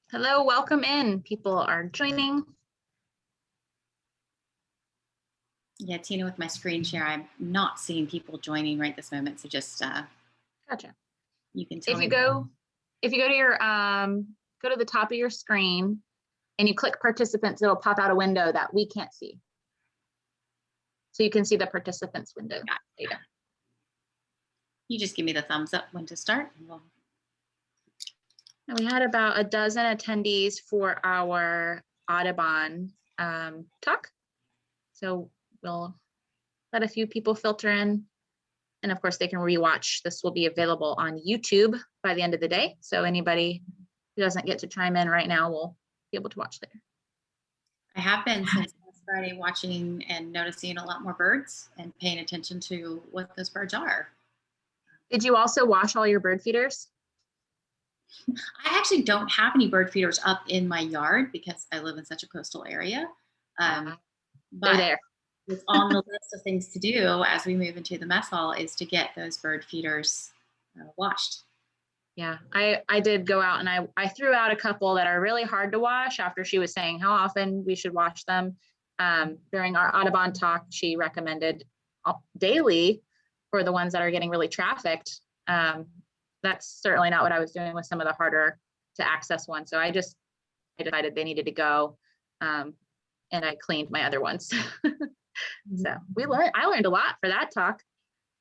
Hello, welcome in. People are joining. Yeah, Tina, with my screen share, I'm not seeing people joining right this moment. So just Gotcha. you can tell If you me. go, if you go to your go to the top of your screen and you click participants, it'll pop out a window that we can't see. So you can see the participants window. There you go. You just give me the thumbs up when to start. And we had about a dozen attendees for our Audubon talk. So we'll let a few people filter in. And of course, they can rewatch. This will be available on YouTube by the end of the day. So anybody who doesn't get to chime in right now will be able to watch later. I have been since last Friday watching and noticing a lot more birds and paying attention to what those birds are. Did you also wash all your bird feeders? I actually don't have any bird feeders up in my yard because I live in such a coastal area. They're But there. it's on the list of things to do as we move into the mess hall is to get those bird feeders washed. Yeah, I did go out and I threw out a couple that are really hard to wash after she was saying how often we should wash them. During our Audubon talk, she recommended daily for the ones that are getting really trafficked. That's certainly not what I was doing with some of the harder to access ones. So I decided they needed to go, and I cleaned my other ones. So I learned a lot for that talk.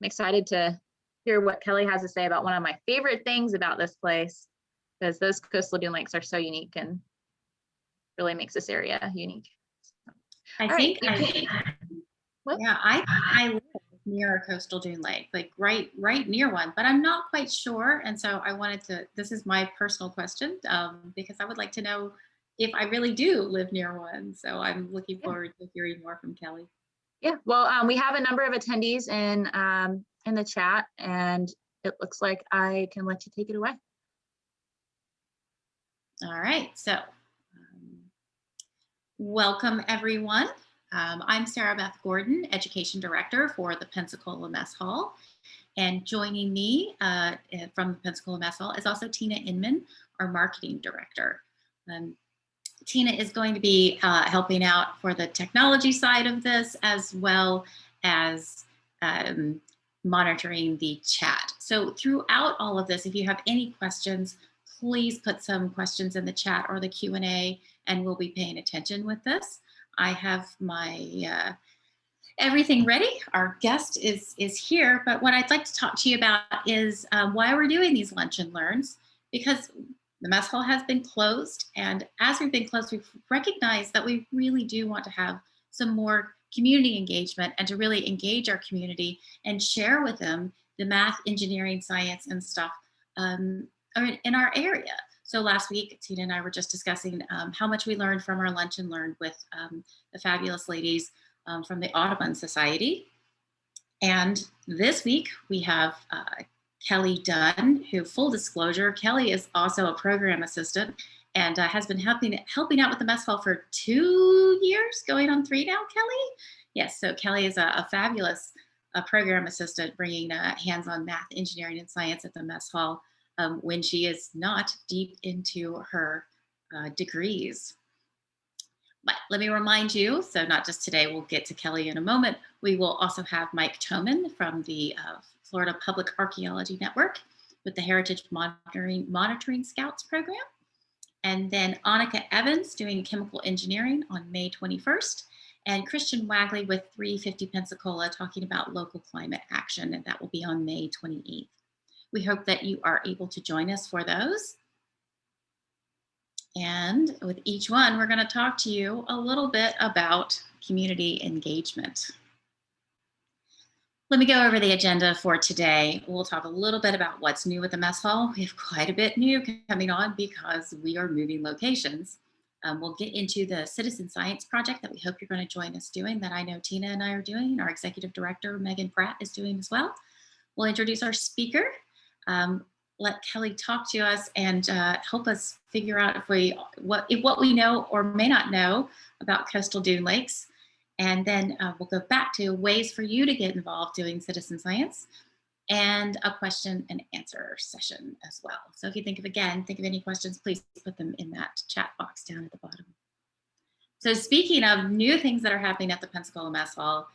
I'm excited to hear what Kelly has to say about one of my favorite things about this place, because those coastal dune lakes are so unique and really makes this area unique. I live near a coastal dune lake, like right near one, but I'm not quite sure. And so I wanted to, this is my personal question, because I would like to know if I really do live near one. So I'm looking forward to hearing more from Kelly. Yeah, well, we have a number of attendees in the chat, and it looks like I can let you take it away. All right, so welcome everyone. I'm Sarah Beth Gordon, Education Director for the Pensacola Mess Hall. And joining me from the Pensacola Mess Hall is also Tina Inman, our Marketing Director. Tina is going to be helping out for the technology side of this, as well as monitoring the chat. So throughout all of this, if you have any questions, please put some questions in the chat or the Q&A, and we'll be paying attention with this. I have my everything ready. Our guest is here, but what I'd like to talk to you about is why we're doing these lunch and learns, because the mess hall has been closed, and as we've been closed, we've recognized that we really do want to have some more community engagement and to really engage our community and share with them the math, engineering, science, and stuff in our area. So last week, Tina and I were just discussing how much we learned from our lunch and learn with the fabulous ladies from the Audubon Society. And this week we have Kelly Dunn, who, full disclosure, Kelly is also a program assistant and has been helping out with the mess hall for 2 years, going on 3 now, Kelly? Yes, so Kelly is a fabulous program assistant, bringing hands-on math, engineering, and science at the mess hall when she is not deep into her degrees. But let me remind you, so not just today, we'll get to Kelly in a moment. We will also have Mike Thomin from the Florida Public Archaeology Network with the Heritage Monitoring Scouts program. And then Annika Evans doing chemical engineering on May 21st. And Christian Wagley with 350 Pensacola talking about local climate action, and that will be on May 28th. We hope that you are able to join us for those. And with each one, we're going to talk to you a little bit about community engagement. Let me go over the agenda for today. We'll talk a little bit about what's new at the mess hall. We have quite a bit new coming on because we are moving locations. We'll get into the citizen science project that we hope you're going to join us doing, that I know Tina and I are doing. Our executive director, Megan Pratt, is doing as well. We'll introduce our speaker. Let Kelly talk to us and help us figure out what we know or may not know about coastal dune lakes. And then we'll go back to ways for you to get involved doing citizen science. and a question and answer session as well. So if you think of any questions, please put them in that chat box down at the bottom. So speaking of new things that are happening at the Pensacola Mess Hall,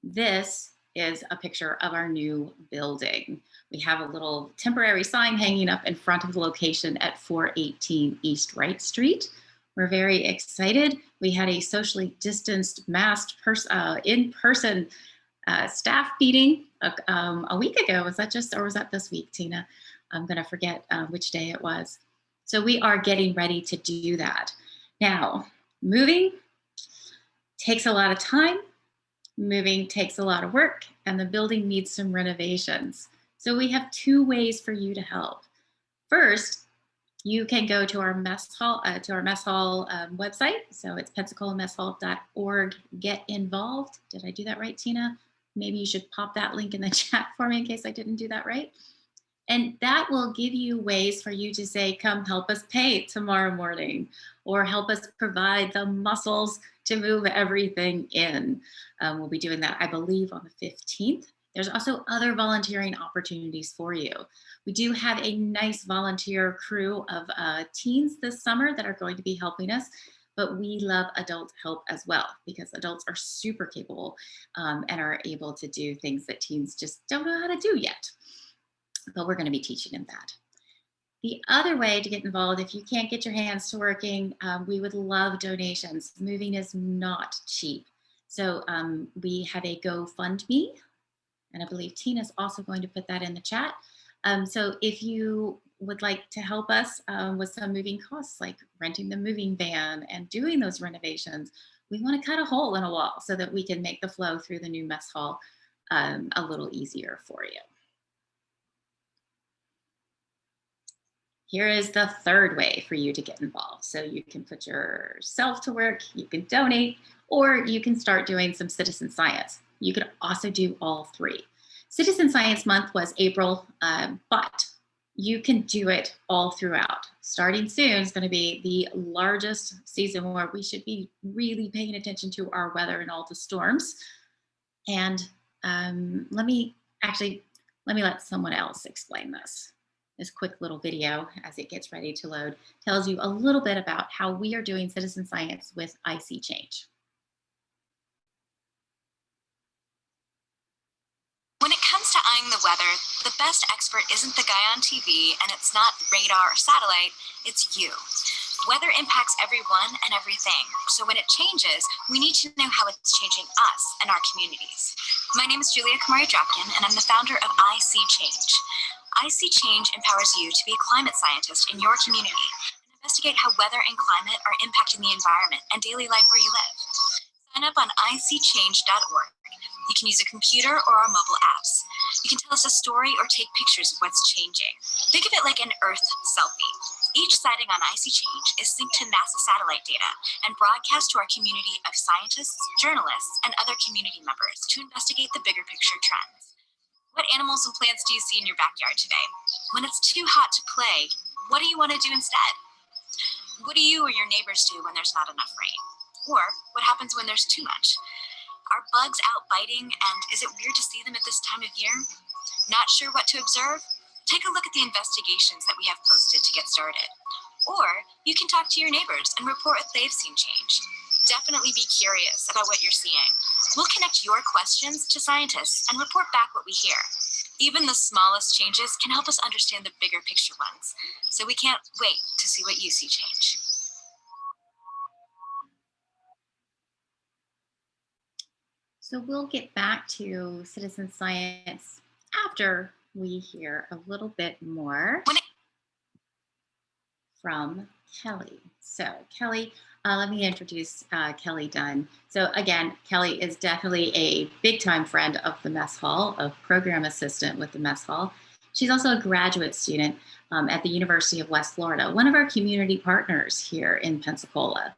this is a picture of our new building. We have a little temporary sign hanging up in front of the location at 418 East Wright Street. We're very excited. We had a socially distanced, masked, in-person staff meeting a week ago. Was that just, or was that this week, Tina? I'm gonna forget which day it was. So we are getting ready to do that. Now, moving takes a lot of time. Moving takes a lot of work, and the building needs some renovations. So we have two ways for you to help. First, you can go to our mess hall website. So it's pensacolamasshall.org. Get involved. Did I do that right, Tina? Maybe you should pop that link in the chat for me in case I didn't do that right. And that will give you ways for you to say, come help us paint tomorrow morning, or help us provide the muscles to move everything in. We'll be doing that, I believe, on the 15th. There's also other volunteering opportunities for you. We do have a nice volunteer crew of teens this summer that are going to be helping us, but we love adult help as well, because adults are super capable and are able to do things that teens just don't know how to do yet. But we're going to be teaching them that. The other way to get involved, if you can't get your hands to working, we would love donations. Moving is not cheap. So we have a GoFundMe, and I believe Tina's also going to put that in the chat. So if you would like to help us with some moving costs, like renting the moving van and doing those renovations, we want to cut a hole in a wall so that we can make the flow through the new mess hall a little easier for you. Here is the third way for you to get involved. So you can put yourself to work, you can donate, or you can start doing some citizen science. You could also do all three. Citizen Science Month was April, but you can do it all throughout. Starting soon is going to be the largest season where we should be really paying attention to our weather and all the storms. And let me let someone else explain this. This quick little video, as it gets ready to load, tells you a little bit about how we are doing citizen science with icy change. When it comes to eyeing the weather, the best expert isn't the guy on TV, and it's not radar or satellite, it's you. Weather impacts everyone and everything, so when it changes, we need to know how it's changing us and our communities. My name is Julia Kamari-Dropkin, and I'm the founder of iChange. iChange empowers you to be a climate scientist in your community and investigate how weather and climate are impacting the environment and daily life where you live. Sign up on ichange.org. You can use a computer or our mobile apps. You can tell us a story or take pictures of what's changing. Think of it like an Earth selfie. Each sighting on iChange is synced to NASA satellite data and broadcast to our community of scientists, journalists, and other community members to investigate the bigger picture trends. What animals and plants do you see in your backyard today? When it's too hot to play, what do you want to do instead? What do you or your neighbors do when there's not enough rain? Or what happens when there's too much? Are bugs out biting, and is it weird to see them at this time of year? Not sure what to observe? Take a look at the investigations that we have posted to get started. Or you can talk to your neighbors and report what they've seen change. Definitely be curious about what you're seeing. We'll connect your questions to scientists and report back what we hear. Even the smallest changes can help us understand the bigger picture ones. So we can't wait to see what you see change. So we'll get back to citizen science after we hear a little bit more from Kelly. So Kelly, let me introduce Kelly Dunn. So again, Kelly is definitely a big time friend of the Mess Hall, a program assistant with the Mess Hall. She's also a graduate student at the University of West Florida, one of our community partners here in Pensacola.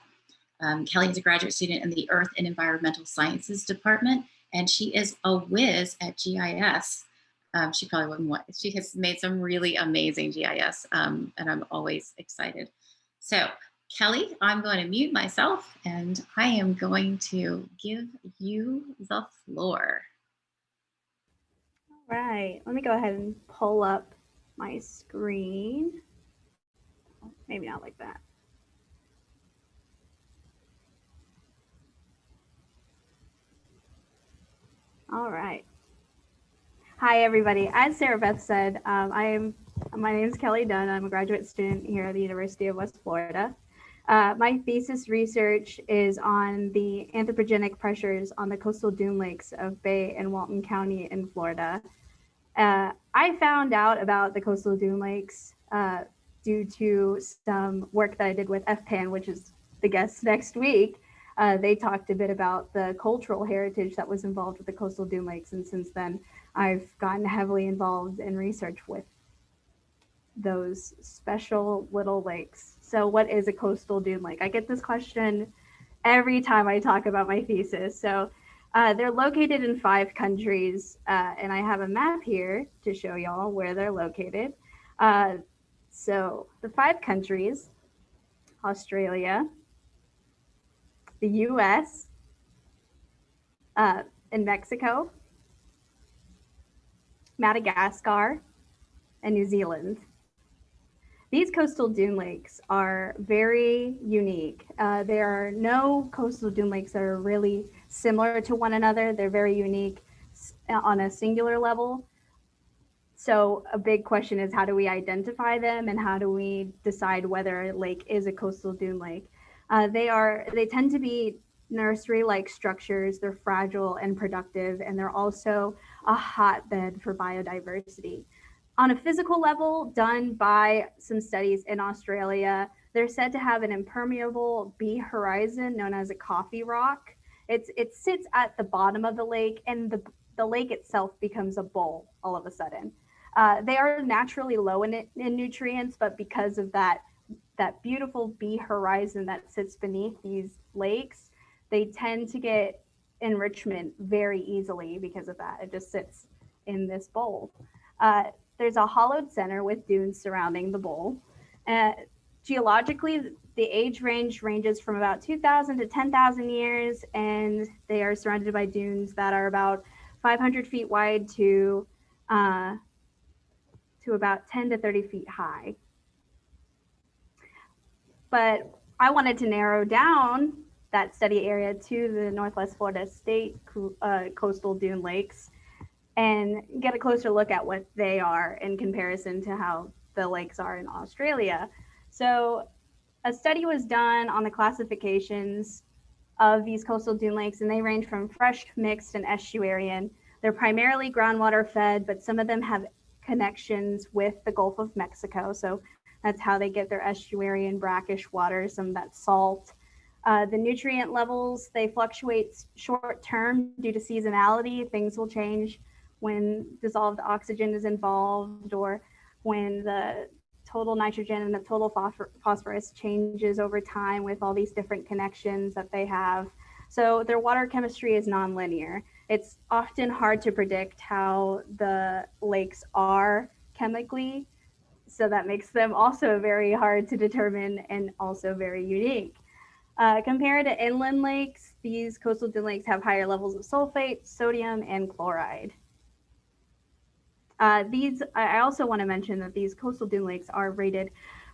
Kelly is a graduate student in the Earth and Environmental Sciences Department, and she is a whiz at GIS. She probably wouldn't want, she has made some really amazing GIS, and I'm always excited. So Kelly, I'm going to mute myself, and I am going to give you the floor. Right, let me go ahead and pull up my screen. Maybe not like that. All right. Hi, everybody. As Sarah Beth said, my name is Kelly Dunn. I'm a graduate student here at the University of West Florida. My thesis research is on the anthropogenic pressures on the coastal dune lakes of Bay and Walton County in Florida. I found out about the coastal dune lakes due to some work that I did with FPAN, which is the guest next week. They talked a bit about the cultural heritage that was involved with the coastal dune lakes, and since then I've gotten heavily involved in research with those special little lakes. So what is a coastal dune lake? I get this question every time I talk about my thesis. So they're located in 5 countries, and I have a map here to show y'all where they're located. So the 5 countries: Australia, the US, and Mexico, Madagascar, and New Zealand. These coastal dune lakes are very unique. There are no coastal dune lakes that are really similar to one another. They're very unique on a singular level. So a big question is, how do we identify them and how do we decide whether a lake is a coastal dune lake? They tend to be nursery-like structures. They're fragile and productive, and they're also a hotbed for biodiversity. On a physical level, done by some studies in Australia, they're said to have an impermeable B horizon known as a coffee rock. It sits at the bottom of the lake, and the lake itself becomes a bowl all of a sudden. They are naturally low in nutrients, but because of that beautiful B horizon that sits beneath these lakes, they tend to get enrichment very easily because of that. It just sits in this bowl. There's a hollowed center with dunes surrounding the bowl. Geologically, the age ranges from about 2,000 to 10,000 years, and they are surrounded by dunes that are about 500 feet wide to about 10 to 30 feet high. But I wanted to narrow down that study area to the Northwest Florida State coastal dune lakes and get a closer look at what they are in comparison to how the lakes are in Australia. So a study was done on the classifications of these coastal dune lakes, and they range from fresh, mixed, and estuarian. They're primarily groundwater fed, but some of them have connections with the Gulf of Mexico. So that's how they get their estuarian brackish water, some of that salt. The nutrient levels, they fluctuate short term due to seasonality. Things will change when dissolved oxygen is involved, or when the total nitrogen and the total phosphorus changes over time with all these different connections that they have. So their water chemistry is nonlinear. It's often hard to predict how the lakes are chemically, so that makes them also very hard to determine and also very unique. Compared to inland lakes, these coastal dune lakes have higher levels of sulfate, sodium, and chloride. I also want to mention that these coastal dune lakes are rated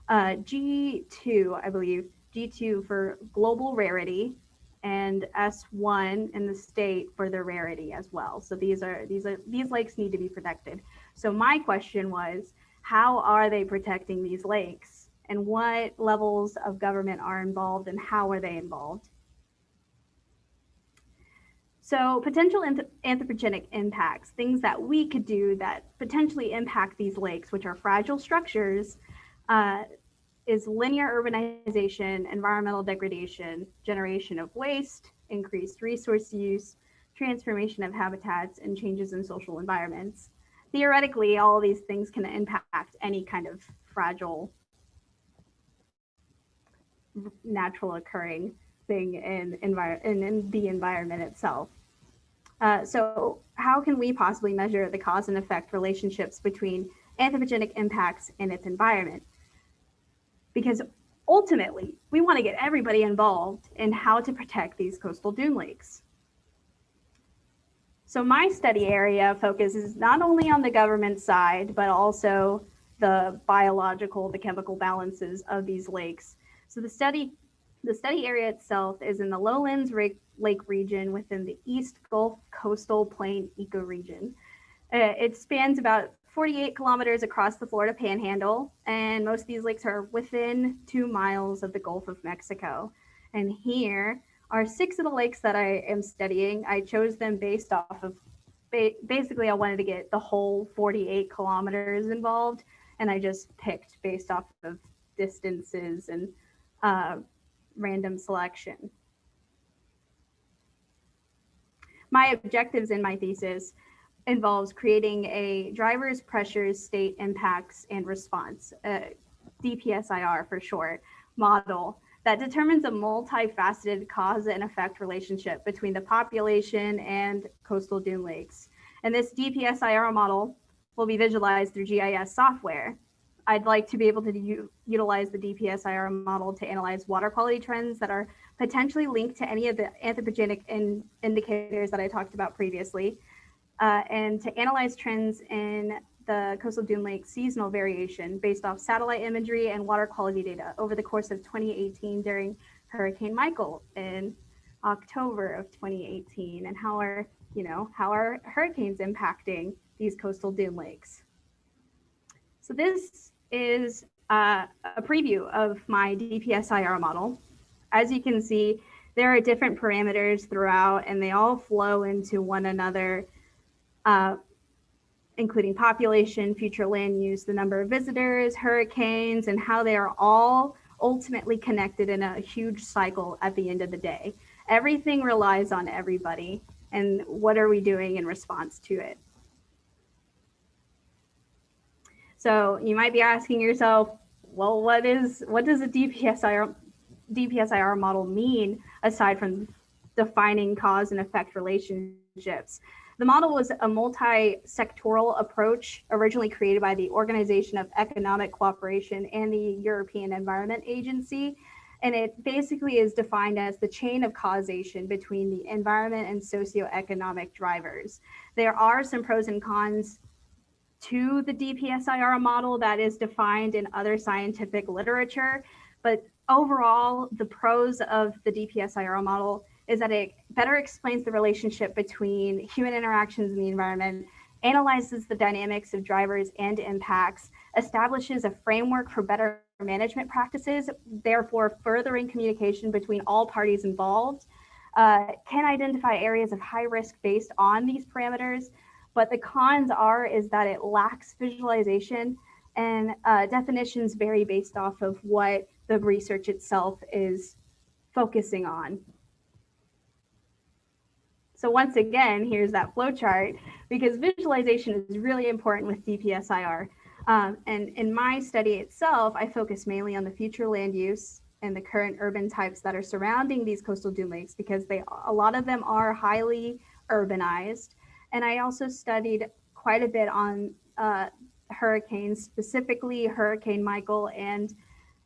G2, I believe, G2 for global rarity, and S1 in the state for their rarity as well. So these lakes need to be protected. So my question was, how are they protecting these lakes, and what levels of government are involved, and how are they involved? So potential anthropogenic impacts, things that we could do that potentially impact these lakes, which are fragile structures, is linear urbanization, environmental degradation, generation of waste, increased resource use, transformation of habitats, and changes in social environments. Theoretically, all of these things can impact any kind of fragile, natural occurring thing in the environment itself. So how can we possibly measure the cause and effect relationships between anthropogenic impacts and its environment? Because ultimately, we want to get everybody involved in how to protect these coastal dune lakes. So my study area focuses not only on the government side, but also the biological, the chemical balances of these lakes. So the study area itself is in the lowlands lake region within the East Gulf Coastal Plain ecoregion. It spans about 48 kilometers across the Florida Panhandle, and most of these lakes are within 2 miles of the Gulf of Mexico. And here are 6 of the lakes that I am studying. I chose them based off of, basically I wanted to get the whole 48 kilometers involved, and I just picked based off of distances and random selection. My objectives in my thesis involves creating a driver's pressures, state impacts, and response, DPSIR for short, model that determines a multifaceted cause and effect relationship between the population and coastal dune lakes. And this DPSIR model will be visualized through GIS software. I'd like to be able to utilize the DPSIR model to analyze water quality trends that are potentially linked to any of the anthropogenic indicators that I talked about previously, and to analyze trends in the coastal dune lake seasonal variation based off satellite imagery and water quality data over the course of 2018 during Hurricane Michael in October of 2018, and how are hurricanes impacting these coastal dune lakes. So this is a preview of my DPSIR model. As you can see, there are different parameters throughout, and they all flow into one another, including population, future land use, the number of visitors, hurricanes, and how they are all ultimately connected in a huge cycle at the end of the day. Everything relies on everybody, and what are we doing in response to it? So you might be asking yourself, well, what does a DPSIR model mean aside from defining cause and effect relationships? The model was a multi-sectoral approach originally created by the Organization of Economic Cooperation and the European Environment Agency. And it basically is defined as the chain of causation between the environment and socioeconomic drivers. There are some pros and cons to the DPSIR model that is defined in other scientific literature, but overall, the pros of the DPSIR model is that it better explains the relationship between human interactions in the environment, analyzes the dynamics of drivers and impacts, establishes a framework for better management practices, therefore furthering communication between all parties involved, can identify areas of high risk based on these parameters. But the cons is that it lacks visualization, and definitions vary based off of what the research itself is focusing on. So once again, here's that flow chart, because visualization is really important with DPSIR. And in my study itself, I focus mainly on the future land use and the current urban types that are surrounding these coastal dune lakes, because a lot of them are highly urbanized. And I also studied quite a bit on hurricanes, specifically Hurricane Michael and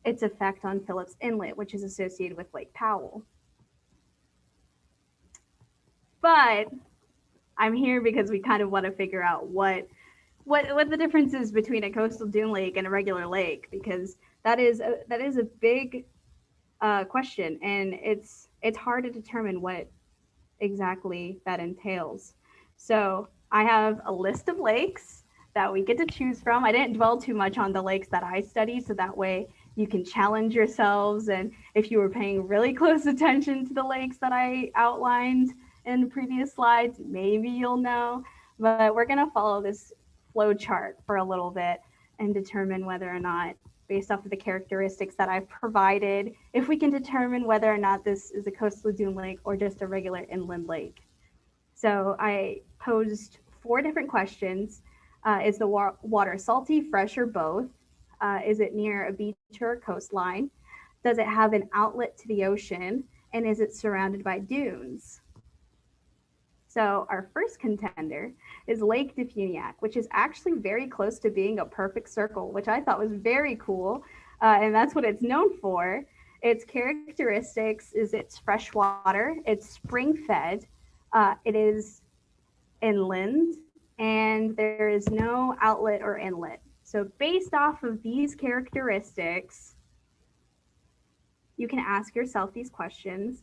its effect on Phillips Inlet, which is associated with Lake Powell. But I'm here because we kind of want to figure out what the difference is between a coastal dune lake and a regular lake, because that is a big question, and it's hard to determine what exactly that entails. So I have a list of lakes that we get to choose from. I didn't dwell too much on the lakes that I study, so that way you can challenge yourselves. And if you were paying really close attention to the lakes that I outlined in the previous slides, maybe you'll know. But we're going to follow this flow chart for a little bit and determine whether or not, based off of the characteristics that I've provided, if we can determine whether or not this is a coastal dune lake or just a regular inland lake. So I posed 4 different questions. Is the water salty, fresh, or both? Is it near a beach or a coastline? Does it have an outlet to the ocean? And is it surrounded by dunes? So our first contender is Lake de Funiac, which is actually very close to being a perfect circle, which I thought was very cool. And that's what it's known for. Its characteristics is it's fresh water, it's spring fed, it is inland, and there is no outlet or inlet. So based off of these characteristics, you can ask yourself these questions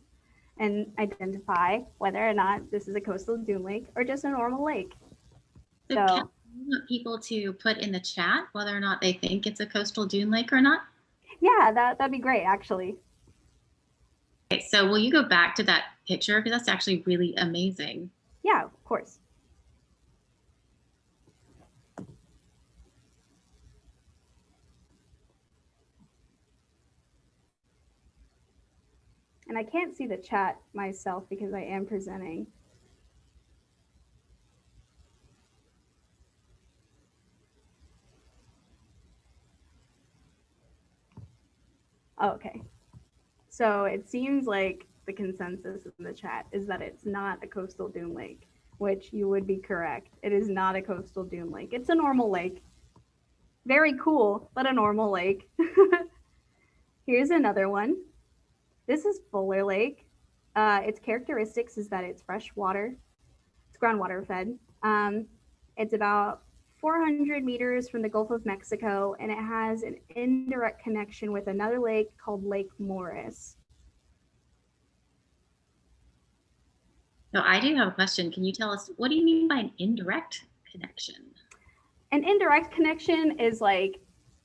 and identify whether or not this is a coastal dune lake or just a normal lake. So Kat, you want people to put in the chat whether or not they think it's a coastal dune lake or not? Yeah, that'd be great, actually. Okay, so will you go back to that picture? Because that's actually really amazing. Yeah, of course. And I can't see the chat myself because I am presenting. Oh, okay. So it seems like the consensus in the chat is that it's not a coastal dune lake, which you would be correct. It is not a coastal dune lake. It's a normal lake. Very cool, but a normal lake. Here's another one. This is Fuller Lake. Its characteristics is that it's fresh water. It's groundwater fed. It's about 400 meters from the Gulf of Mexico, and it has an indirect connection with another lake called Lake Morris. So I do have a question. Can you tell us, what do you mean by an indirect connection? An indirect connection is like,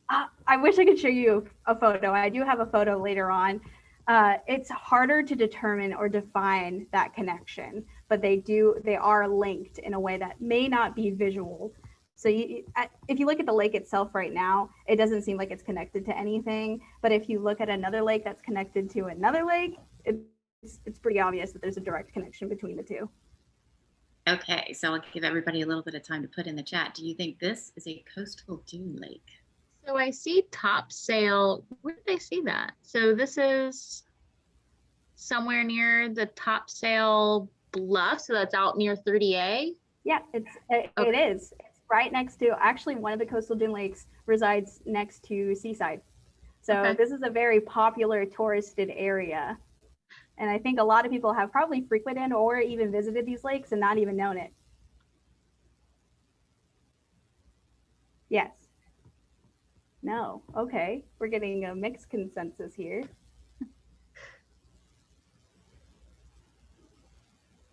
I wish I could show you a photo. I do have a photo later on. It's harder to determine or define that connection, but they are linked in a way that may not be visual. So if you look at the lake itself right now, it doesn't seem like it's connected to anything. But if you look at another lake that's connected to another lake, it's pretty obvious that there's a direct connection between the two. Okay, so I'll give everybody a little bit of time to put in the chat. Do you think this is a coastal dune lake? So I see topsail. Where did I see that? So this is somewhere near the topsail bluff. So that's out near 30A. Yeah, it is. It's right next to, actually one of the coastal dune lakes resides next to Seaside. So This is a very popular touristed area. And I think a lot of people have probably frequented or even visited these lakes and not even known it. Yes. No. Okay. We're getting a mixed consensus here.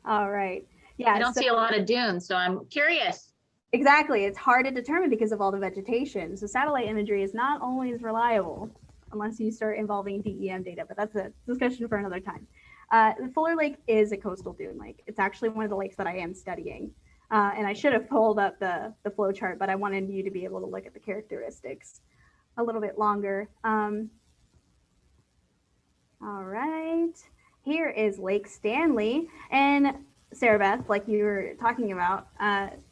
All right. Yeah. I don't see a lot of dunes, so I'm curious. Exactly. It's hard to determine because of all the vegetation. So satellite imagery is not always reliable unless you start involving DEM data, but that's a discussion for another time. The Fuller Lake is a coastal dune lake. It's actually one of the lakes that I am studying. And I should have pulled up the flow chart, but I wanted you to be able to look at the characteristics a little bit longer. All right. Here is Lake Stanley. And Sarah Beth, like you were talking about,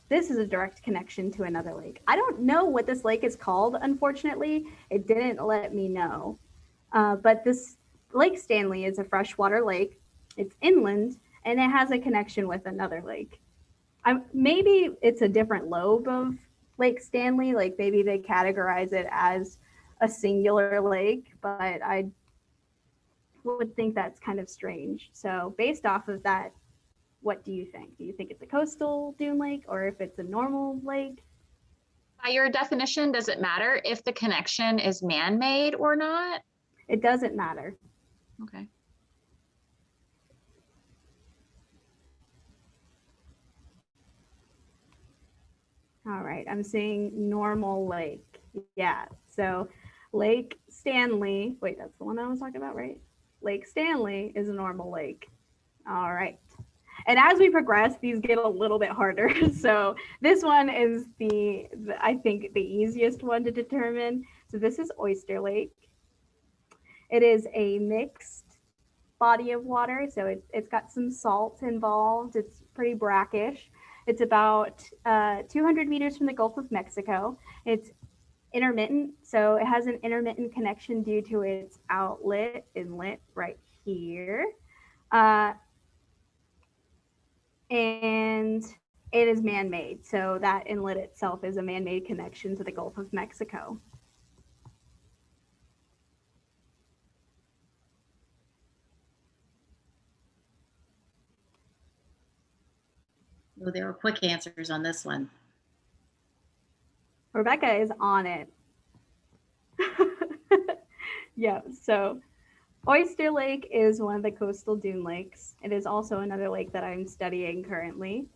this is a direct connection to another lake. I don't know what this lake is called, unfortunately. It didn't let me know. But this Lake Stanley is a freshwater lake. It's inland, and it has a connection with another lake. Maybe it's a different lobe of Lake Stanley, like maybe they categorize it as a singular lake, but I would think that's kind of strange. So based off of that, what do you think? Do you think it's a coastal dune lake or if it's a normal lake? By your definition, does it matter if the connection is man-made or not? It doesn't matter. Okay. All right, I'm seeing normal lake. Yeah, so Lake Stanley, wait, that's the one I was talking about, right? Lake Stanley is a normal lake. All right. And as we progress, these get a little bit harder. So this one is I think the easiest one to determine. So this is Oyster Lake. It is a mixed body of water. So it's got some salt involved. It's pretty brackish. It's about 200 meters from the Gulf of Mexico. It's intermittent. So it has an intermittent connection due to its inlet right here. And it is man-made. So that inlet itself is a man-made connection to the Gulf of Mexico. Oh, there were quick answers on this one. Rebecca is on it. Yeah, so Oyster Lake is one of the coastal dune lakes. It is also another lake that I'm studying currently.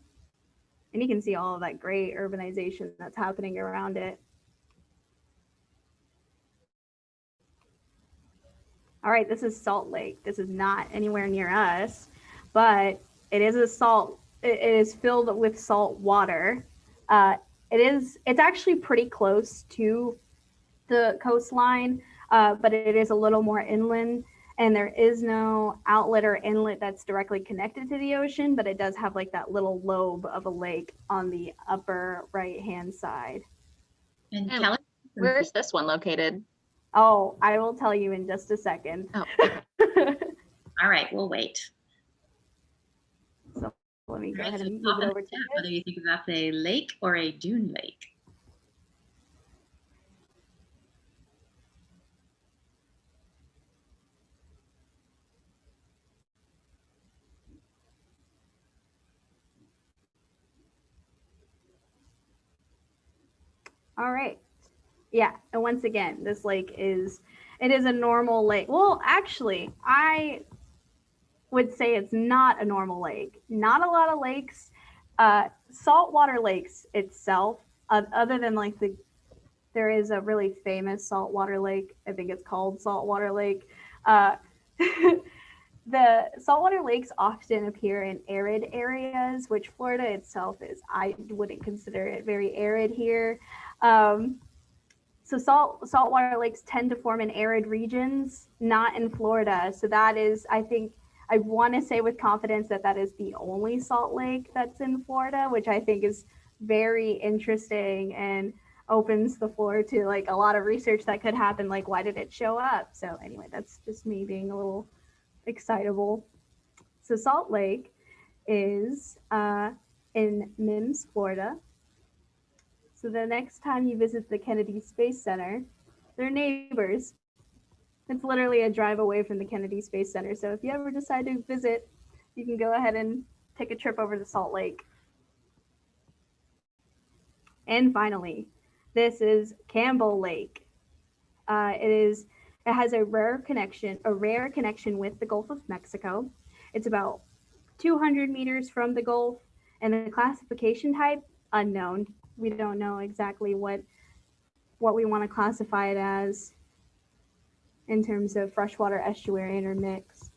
And you can see all of that great urbanization that's happening around it. All right, this is Salt Lake. This is not anywhere near us, but it is it is filled with salt water. It's actually pretty close to the coastline, but it is a little more inland, and there is no outlet or inlet that's directly connected to the ocean, but it does have like that little lobe of a lake on the upper right-hand side. And Oh, Kelly? where's this one located? Oh, I will tell you in just a second. Oh, okay. All right, we'll wait. So let me go All right, ahead so and pop move in it over the to chat whether you think that's a lake or a dune lake. All right. Yeah, and once again, this lake is a normal lake. Well, actually, I would say it's not a normal lake. Not a lot of lakes, saltwater lakes itself, other than like there is a really famous saltwater lake. I think it's called Saltwater Lake. Uh, the saltwater lakes often appear in arid areas, which Florida itself is. I wouldn't consider it very arid here. So saltwater lakes tend to form in arid regions, not in Florida. So that is, I think, I want to say with confidence that that is the only salt lake that's in Florida, which I think is very interesting and opens the floor to like a lot of research that could happen. Like, why did it show up? So anyway, that's just me being a little excitable. So Salt Lake is in Mims, Florida. So the next time you visit the Kennedy Space Center, they're neighbors. It's literally a drive away from the Kennedy Space Center. So if you ever decide to visit, you can go ahead and take a trip over to Salt Lake. And finally, this is Campbell Lake. It has a rare connection with the Gulf of Mexico. It's about 200 meters from the Gulf, and the classification type, unknown. We don't know exactly what we want to classify it as in terms of freshwater, estuarine, or mix.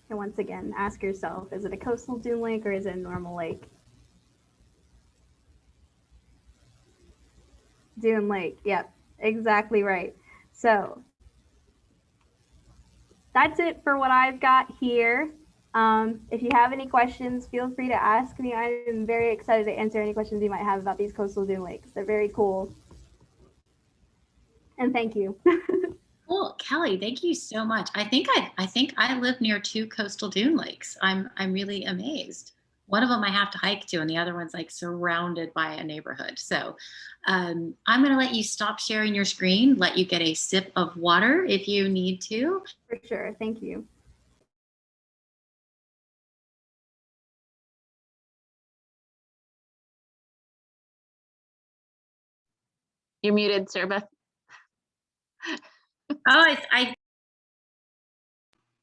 And once again, ask yourself, is it a coastal dune lake or is it a normal lake? Dune Lake, yep, exactly right. So that's it for what I've got here. If you have any questions, feel free to ask me. I am very excited to answer any questions you might have about these coastal dune lakes. They're very cool. And thank you. Cool, Kelly, thank you so much. I think I live near 2 coastal dune lakes. I'm really amazed. One of them I have to hike to, and the other one's like surrounded by a neighborhood. So I'm going to let you stop sharing your screen, let you get a sip of water if you need to. For sure, thank you. You're muted, Sir Beth. Oh,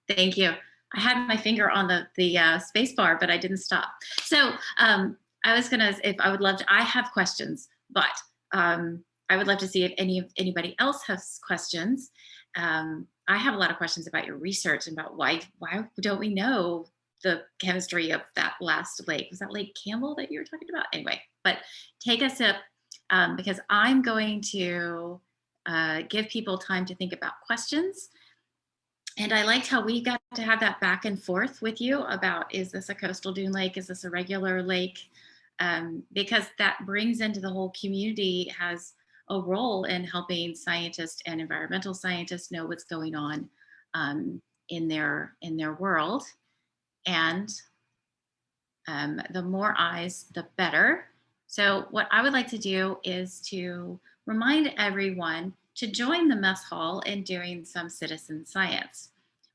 thank you. I had my finger on the space bar, but I didn't stop. So I was gonna, I have questions, but I would love to see if anybody else has questions. I have a lot of questions about your research and about why don't we know the chemistry of that last lake? Was that Lake Campbell that you were talking about? Anyway, but take a sip because I'm going to give people time to think about questions. And I liked how we got to have that back and forth with you about, is this a coastal dune lake? Is this a regular lake? Because that brings into the whole community, has a role in helping scientists and environmental scientists know what's going on in their world. And the more eyes, the better. So what I would like to do is to remind everyone to join the mess hall in doing some citizen science.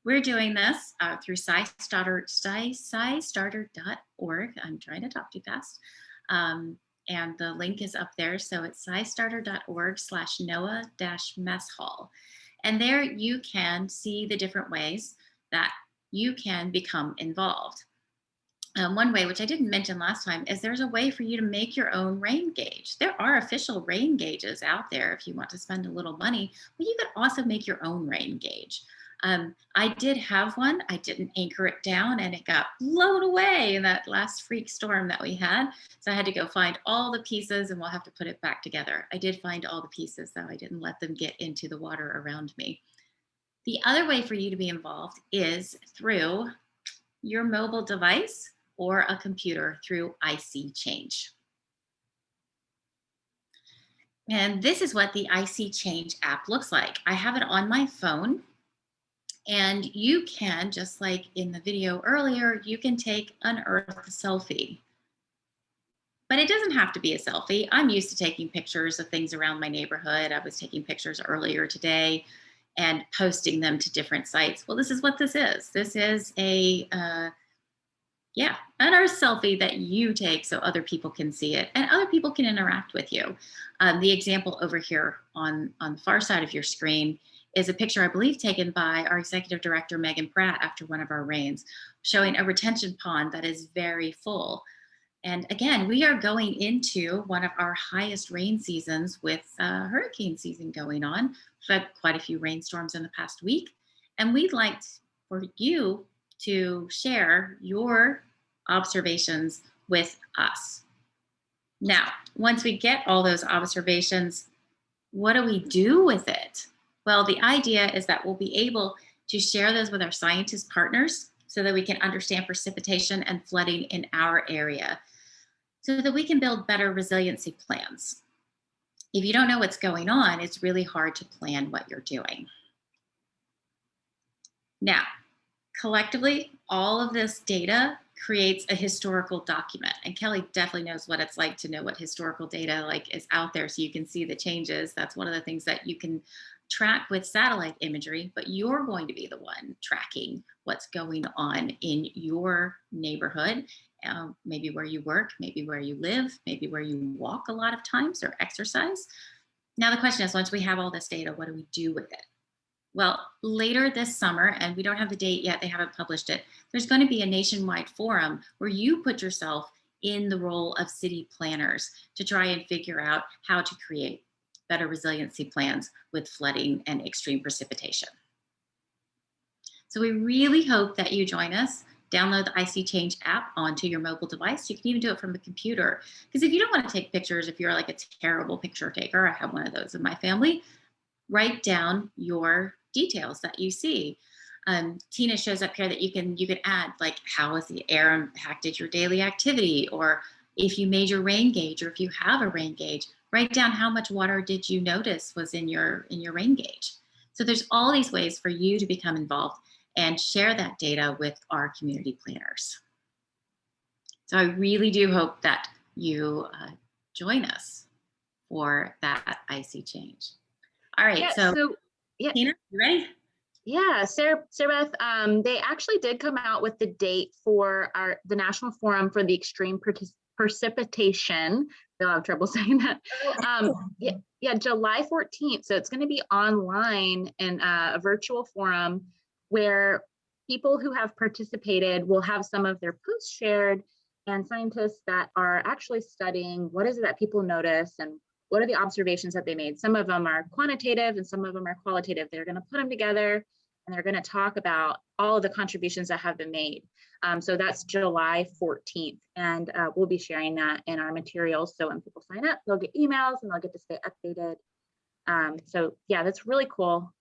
We're doing this through SciStarter.org. I'm trying to talk too fast. And the link is up there. So it's SciStarter.org/NOAA-mess hall. And there you can see the different ways that you can become involved. One way, which I didn't mention last time, is there's a way for you to make your own rain gauge. There are official rain gauges out there if you want to spend a little money, but you could also make your own rain gauge. I did have one. I didn't anchor it down and it got blown away in that last freak storm that we had. So I had to go find all the pieces and we'll have to put it back together. I did find all the pieces, though. I didn't let them get into the water around me. The other way for you to be involved is through your mobile device or a computer through IC Change. And this is what the IC Change app looks like. I have it on my phone, and you can, just like in the video earlier, you can take an Earth selfie. But it doesn't have to be a selfie. I'm used to taking pictures of things around my neighborhood. I was taking pictures earlier today and posting them to different sites. Well, this is what this is. This is an Earth selfie that you take so other people can see it and other people can interact with you. The example over here on the far side of your screen is a picture, I believe, taken by our executive director, Megan Pratt, after one of our rains, showing a retention pond that is very full. And again, we are going into one of our highest rain seasons with hurricane season going on. We've had quite a few rainstorms in the past week, and we'd like for you to share your observations with us. Now, once we get all those observations, what do we do with it? Well, the idea is that we'll be able to share those with our scientist partners so that we can understand precipitation and flooding in our area so that we can build better resiliency plans. If you don't know what's going on, it's really hard to plan what you're doing. Now, collectively, all of this data creates a historical document, and Kelly definitely knows what it's like to know what historical data is out there so you can see the changes. That's one of the things that you can track with satellite imagery, but you're going to be the one tracking what's going on in your neighborhood, maybe where you work, maybe where you live, maybe where you walk a lot of times or exercise. Now the question is, once we have all this data, what do we do with it? Well, later this summer, and we don't have the date yet, they haven't published it, there's going to be a nationwide forum where you put yourself in the role of city planners to try and figure out how to create better resiliency plans with flooding and extreme precipitation. So we really hope that you join us. Download the IC Change app onto your mobile device. You can even do it from a computer. Because if you don't want to take pictures, if you're like a terrible picture taker, I have one of those in my family, write down your details that you see. Tina shows up here that you can add, like, how has the air impacted your daily activity, or if you made your rain gauge, or if you have a rain gauge, write down how much water did you notice was in your rain gauge. So there's all these ways for you to become involved and share that data with our community planners. So I really do hope that you join us for that IC Change. All right, Yeah, so yeah. Tina, you ready? Yeah, Sarah Beth, they actually did come out with the date for the National Forum for the Extreme Precipitation. They'll have trouble saying that. July 14th. So it's going to be online in a virtual forum where people who have participated will have some of their posts shared, and scientists that are actually studying what is it that people notice and what are the observations that they made. Some of them are quantitative and some of them are qualitative. They're going to put them together and they're going to talk about all of the contributions that have been made. So that's July 14th. And we'll be sharing that in our materials. So when people sign up, they'll get emails and they'll get to stay updated. So yeah, that's really cool.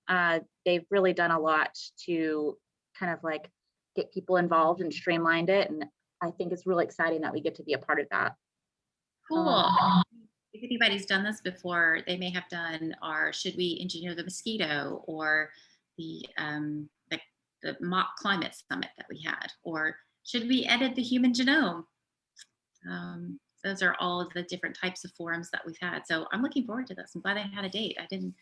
They've really done a lot to kind of like get people involved and streamlined it. And I think it's really exciting that we get to be a part of that. Cool. If anybody's done this before, they may have done our Should We Engineer the Mosquito, or the mock climate summit that we had, or Should We Edit the Human Genome? Those are all of the different types of forums that we've had. So I'm looking forward to this. I'm glad I had a date. I didn't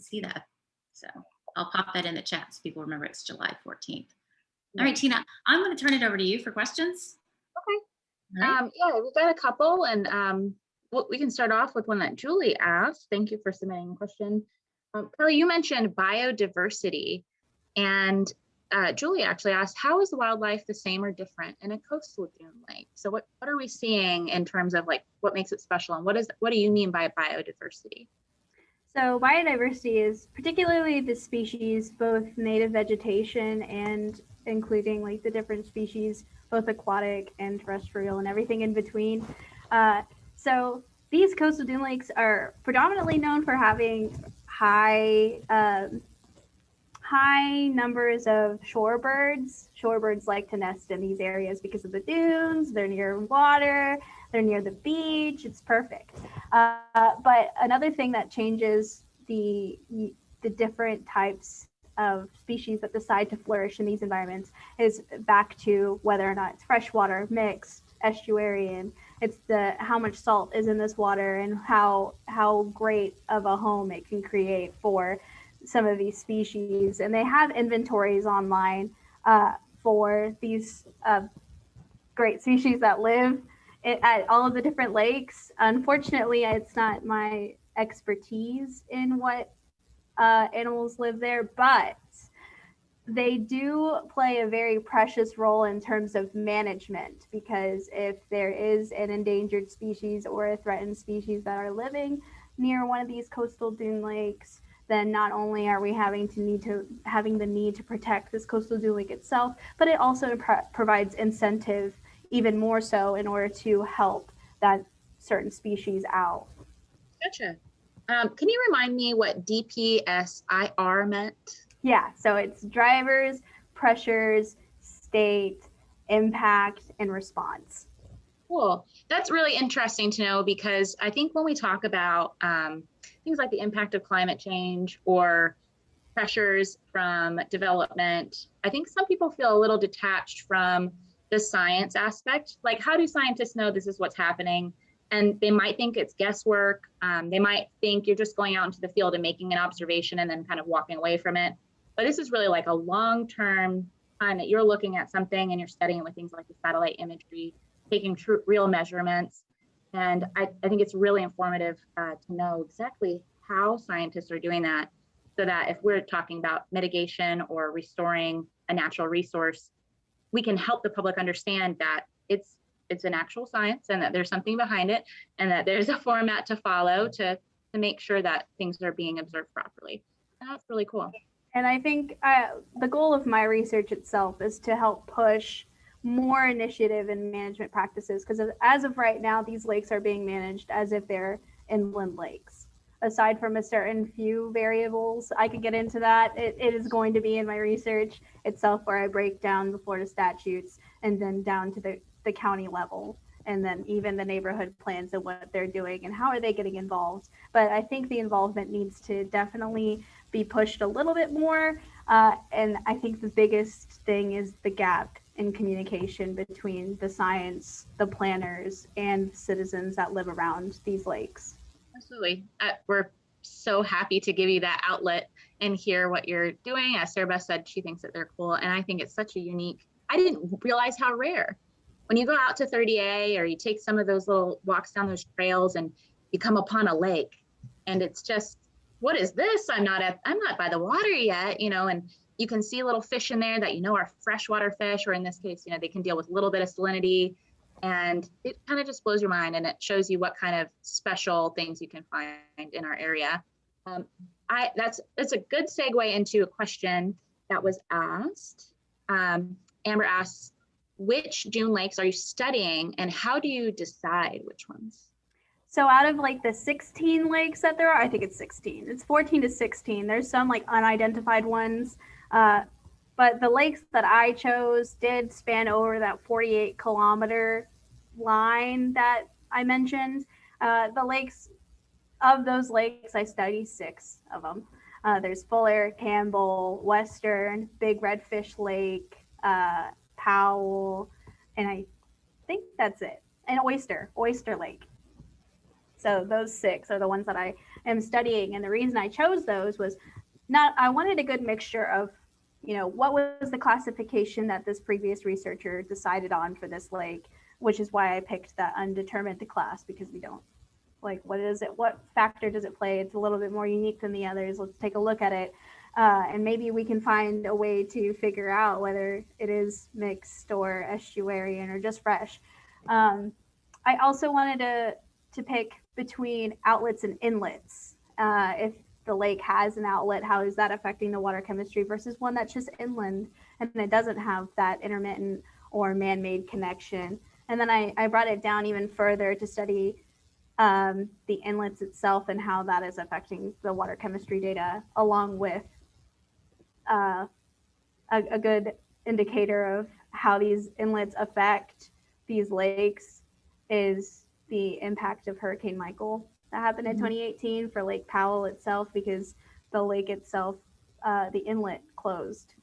see that. So I'll pop that in the chat so people remember it's July 14th. All right, Tina, I'm going to turn it over to you for questions. Okay. All right. Yeah, we've got a couple, and we can start off with one that Julie asked. Thank you for submitting a question. Kelly, you mentioned biodiversity, and Julie actually asked, how is the wildlife the same or different in a coastal dune lake? So what are we seeing in terms of like what makes it special, and what do you mean by biodiversity? So biodiversity is particularly the species, both native vegetation and including like the different species, both aquatic and terrestrial and everything in between. So these coastal dune lakes are predominantly known for having high numbers of shorebirds. Shorebirds like to nest in these areas because of the dunes. They're near water. They're near the beach. It's perfect. But another thing that changes the different types of species that decide to flourish in these environments is back to whether or not it's freshwater, mixed, estuarian. It's how much salt is in this water and how great of a home it can create for some of these species. And they have inventories online for these great species that live at all of the different lakes. Unfortunately, it's not my expertise in what animals live there, but they do play a very precious role in terms of management, because if there is an endangered species or a threatened species that are living near one of these coastal dune lakes, then not only are we having the need to protect this coastal dune lake itself, but it also provides incentive even more so in order to help that certain species out. Gotcha. Can you remind me what DPSIR meant? Yeah, so it's drivers, pressures, state, impact, and response. Cool. That's really interesting to know, because I think when we talk about things like the impact of climate change or pressures from development, I think some people feel a little detached from the science aspect. Like, how do scientists know this is what's happening? And they might think it's guesswork. They might think you're just going out into the field and making an observation and then kind of walking away from it. But this is really like a long-term time that you're looking at something and you're studying with things like the satellite imagery, taking real measurements. And I think it's really informative to know exactly how scientists are doing that, so that if we're talking about mitigation or restoring a natural resource, we can help the public understand that it's an actual science and that there's something behind it and that there's a format to follow to make sure that things are being observed properly. And that's really cool. And I think the goal of my research itself is to help push more initiative and management practices, because as of right now, these lakes are being managed as if they're inland lakes. Aside from a certain few variables, I could get into that. It is going to be in my research itself, where I break down the Florida statutes and then down to the county level, and then even the neighborhood plans and what they're doing and how are they getting involved. But I think the involvement needs to definitely be pushed a little bit more. And I think the biggest thing is the gap in communication between the science, the planners, and citizens that live around these lakes. Absolutely. We're so happy to give you that outlet and hear what you're doing. As Sarah Beth said, she thinks that they're cool. And I think it's such a unique, I didn't realize how rare. When you go out to 30A or you take some of those little walks down those trails and you come upon a lake and it's just, what is this? I'm not by the water yet, and you can see little fish in there that are freshwater fish, or in this case, they can deal with a little bit of salinity, and it kind of just blows your mind, and it shows you what kind of special things you can find in our area. That's a good segue into a question that was asked. Amber asks, which dune lakes are you studying and how do you decide which ones? So out of like the 16 lakes that there are, I think it's 16. It's 14 to 16. There's some like unidentified ones. But the lakes that I chose did span over that 48-kilometer line that I mentioned. Of those lakes, I studied 6 of them. There's Fuller, Campbell, Western, Big Redfish Lake, Powell, and I think that's it. And Oyster Lake. So those 6 are the ones that I am studying. And the reason I chose those was I wanted a good mixture of, what was the classification that this previous researcher decided on for this lake, which is why I picked that undetermined class, because we don't, what factor does it play? It's a little bit more unique than the others. Let's take a look at it. And maybe we can find a way to figure out whether it is mixed or estuarian or just fresh. I also wanted to pick between outlets and inlets. If the lake has an outlet, how is that affecting the water chemistry versus one that's just inland and it doesn't have that intermittent or man-made connection. And then I brought it down even further to study the inlets itself and how that is affecting the water chemistry data, along with a good indicator of how these inlets affect these lakes is the impact of Hurricane Michael that happened in 2018 for Lake Powell itself, because the lake itself, the inlet closed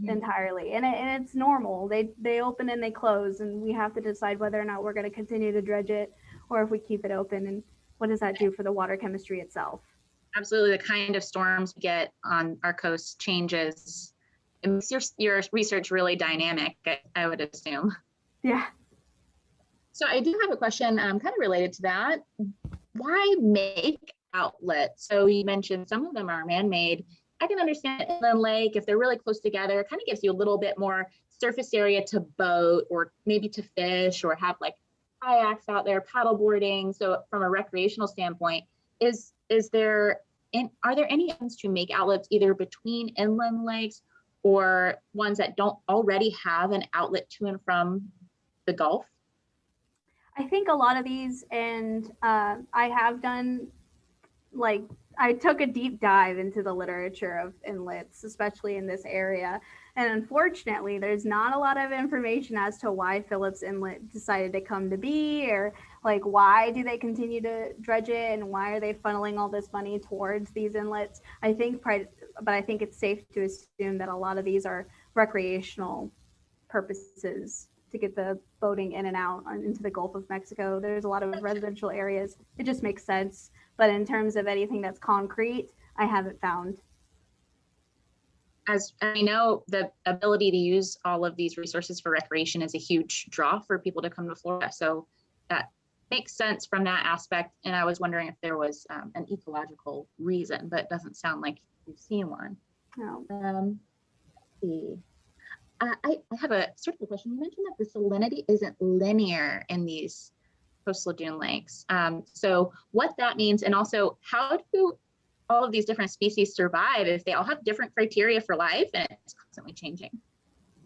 entirely. And it's normal. They open and they close, and we have to decide whether or not we're going to continue to dredge it or if we keep it open, and what does that do for the water chemistry itself. Absolutely. The kind of storms we get on our coast changes. It makes your research really dynamic, I would assume. Yeah. So I do have a question kind of related to that. Why make outlets? So you mentioned some of them are man-made. I can understand inland lake, if they're really close together, it kind of gives you a little bit more surface area to boat or maybe to fish or have like kayaks out there, paddle boarding. So from a recreational standpoint, are there any ones to make outlets either between inland lakes or ones that don't already have an outlet to and from the Gulf? I think a lot of these, and I have done, I took a deep dive into the literature of inlets, especially in this area. And unfortunately, there's not a lot of information as to why Phillips Inlet decided to come to be, or why do they continue to dredge it, and why are they funneling all this money towards these inlets? I think it's safe to assume that a lot of these are recreational purposes to get the boating in and out into the Gulf of Mexico. There's a lot of residential areas. It just makes sense. But in terms of anything that's concrete, I haven't found. As I know, the ability to use all of these resources for recreation is a huge draw for people to come to Florida. So that makes sense from that aspect. And I was wondering if there was an ecological reason, but it doesn't sound like you've seen one. No. Let's see. I have a sort of a question. You mentioned that the salinity isn't linear in these coastal dune lakes. So what that means, and also how do all of these different species survive if they all have different criteria for life and it's constantly changing?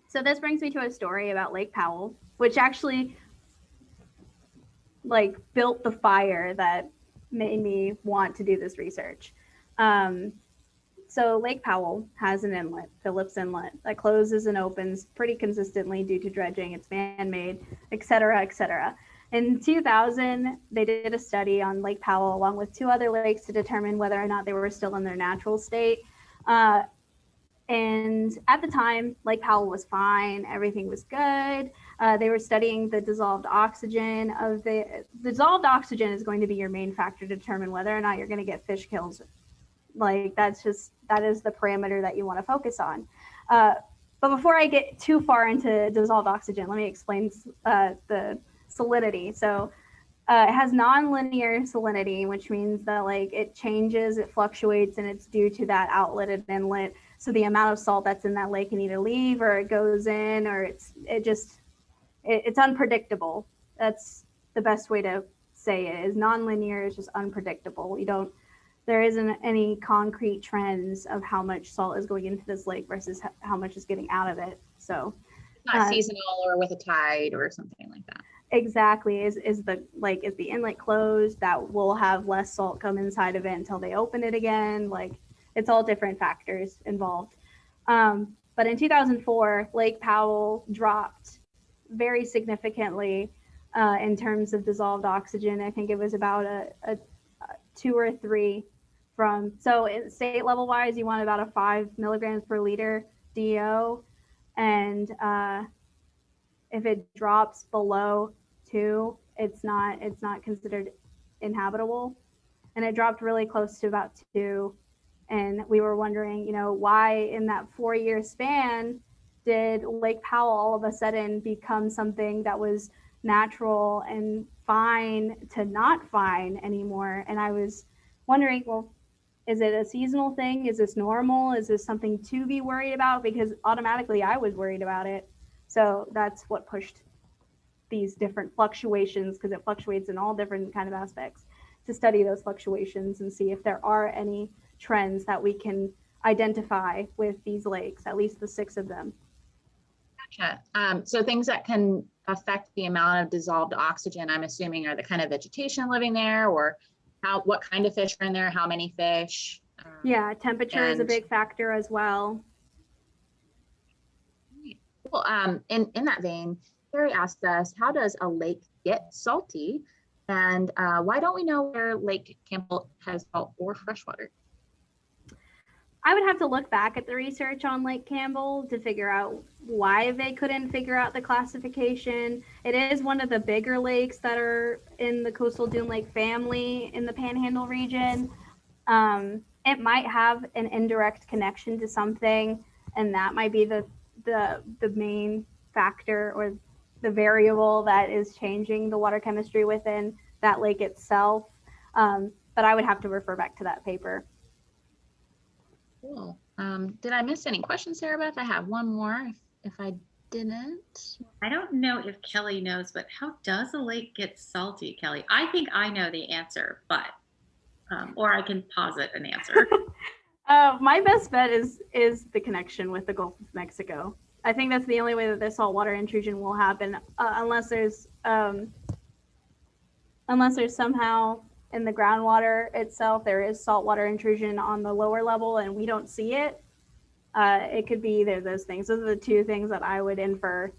So this brings me to a story about Lake Powell, which actually built the fire that made me want to do this research. So Lake Powell has an inlet, Phillips Inlet, that closes and opens pretty consistently due to dredging. It's man-made, et cetera, et cetera. In 2000, they did a study on Lake Powell along with 2 other lakes to determine whether or not they were still in their natural state. And at the time, Lake Powell was fine. Everything was good. They were studying the dissolved oxygen of the dissolved oxygen is going to be your main factor to determine whether or not you're going to get fish kills. That is the parameter that you want to focus on. But before I get too far into dissolved oxygen, let me explain the salinity. So it has nonlinear salinity, which means that it changes, it fluctuates, and it's due to that outlet and inlet. So the amount of salt that's in that lake can either leave or it goes in, or it's unpredictable. That's the best way to say it. Is nonlinear, is just unpredictable. There isn't any concrete trends of how much salt is going into this lake versus how much is getting out of it. So not seasonal or with a tide or something like that. Exactly. Is the inlet closed? That will have less salt come inside of it until they open it again. It's all different factors involved. But in 2004, Lake Powell dropped very significantly in terms of dissolved oxygen. I think it was about a 2 or 3 so state level wise, you want about a 5 milligrams per liter DO. And if it drops below 2, it's not considered inhabitable. And it dropped really close to about 2 And we were wondering, why in that 4-year span did Lake Powell all of a sudden become something that was natural and fine to not fine anymore? And I was wondering, well, is it a seasonal thing? Is this normal? Is this something to be worried about? Because automatically I was worried about it. So that's what pushed these different fluctuations, because it fluctuates in all different kind of aspects, to study those fluctuations and see if there are any trends that we can identify with these lakes, at least the 6 of them. Gotcha. So things that can affect the amount of dissolved oxygen, I'm assuming, are the kind of vegetation living there, or what kind of fish are in there, how many fish? Yeah, temperature is a big factor as well. Well, in that vein, Carrie asked us, how does a lake get salty? And why don't we know where Lake Campbell has salt or freshwater? I would have to look back at the research on Lake Campbell to figure out why they couldn't figure out the classification. It is one of the bigger lakes that are in the coastal dune lake family in the Panhandle region. It might have an indirect connection to something, and that might be the main factor or the variable that is changing the water chemistry within that lake itself. But I would have to refer back to that paper. Cool. Did I miss any questions, Sarah Beth? I have one more if I didn't. I don't know if Kelly knows, but how does a lake get salty, Kelly? I think I know the answer, but or I can posit an answer. My best bet is the connection with the Gulf of Mexico. I think that's the only way that the saltwater intrusion will happen, unless there's somehow in the groundwater itself there is saltwater intrusion on the lower level and we don't see it. It could be either of those things. Those are the 2 things that I would infer.